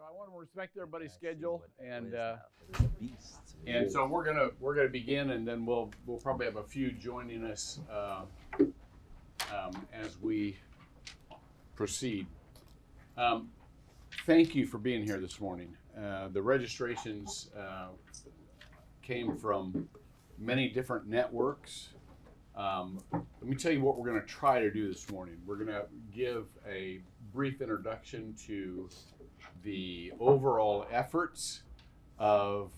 I want to respect everybody's schedule, and so we're gonna begin, and then we'll probably have a few joining us as we proceed. Thank you for being here this morning. The registrations came from many different networks. Let me tell you what we're going to try to do this morning. We're going to give a brief introduction to the overall efforts of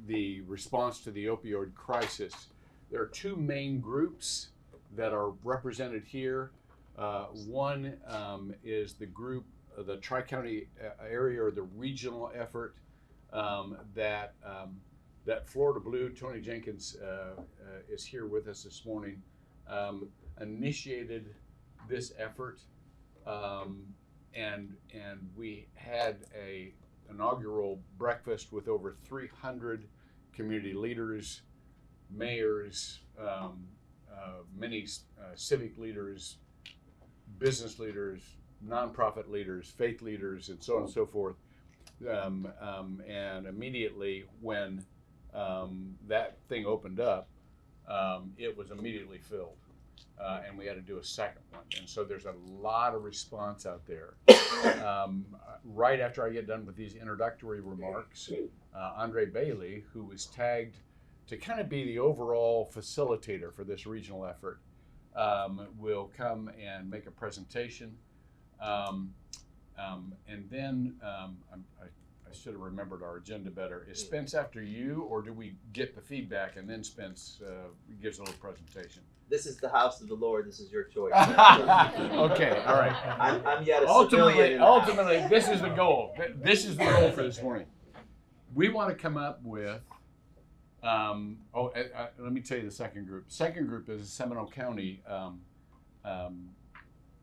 the response to the opioid crisis. There are two main groups that are represented here. One is the group, the Tri-County area, or the regional effort that Florida Blue, Tony Jenkins, is here with us this morning, initiated this effort, and we had a inaugural breakfast with over 300 community leaders, mayors, many civic leaders, business leaders, nonprofit leaders, faith leaders, and so on and so forth. And immediately when that thing opened up, it was immediately filled, and we had to do a second one. And so there's a lot of response out there. Right after I get done with these introductory remarks, Andre Bailey, who was tagged to kind of be the overall facilitator for this regional effort, will come and make a presentation. And then I should have remembered our agenda better. Is Spence after you, or do we get the feedback and then Spence gives a little presentation? This is the house of the Lord. This is your choice. Okay, all right. I'm yet a civilian. Ultimately, this is the goal. This is the goal for this morning. We want to come up with. Let me tell you the second group. Second group is Seminole County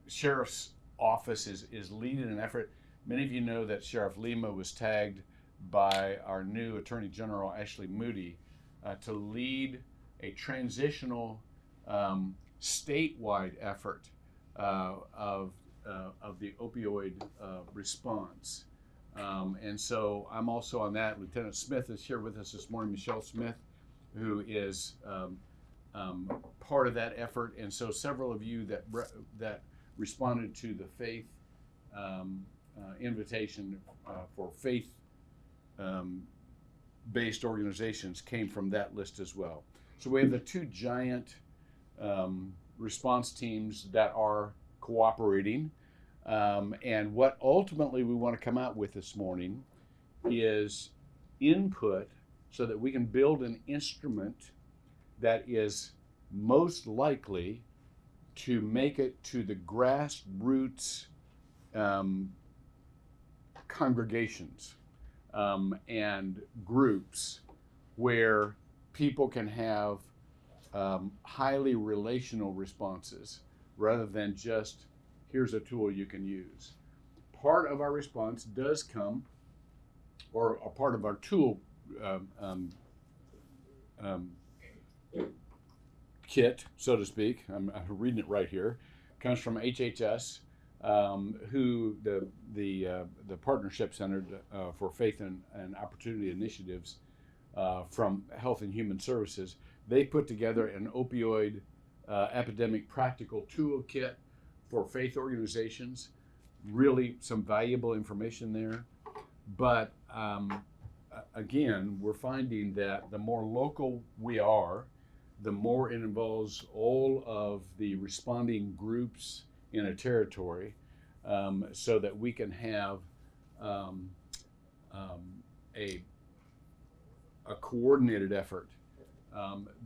Sheriff's Office is leading an effort. Many of you know that Sheriff Lima was tagged by our new Attorney General, Ashley Moody, to lead a transitional statewide effort of the opioid response. And so I'm also on that. Lieutenant Smith is here with us this morning, Michelle Smith, who is part of that effort. And so several of you that responded to the faith invitation for faith-based organizations came from that list as well. So we have the two giant response teams that are cooperating. And what ultimately we want to come out with this morning is input so that we can build an instrument that is most likely to make it to the grassroots congregations and groups where people can have highly relational responses rather than just here's a tool you can use. Part of our response does come, or a part of our tool kit, so to speak, I'm reading it right here, comes from HHS, who the Partnership Center for Faith and Opportunity Initiatives from Health and Human Services. They put together an opioid epidemic practical toolkit for faith organizations. Really some valuable information there. But again, we're finding that the more local we are, the more it involves all of the responding groups in a territory, so that we can have a coordinated effort.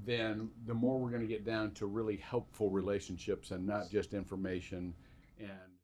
Then the more we're going to get down to really helpful relationships and not just information and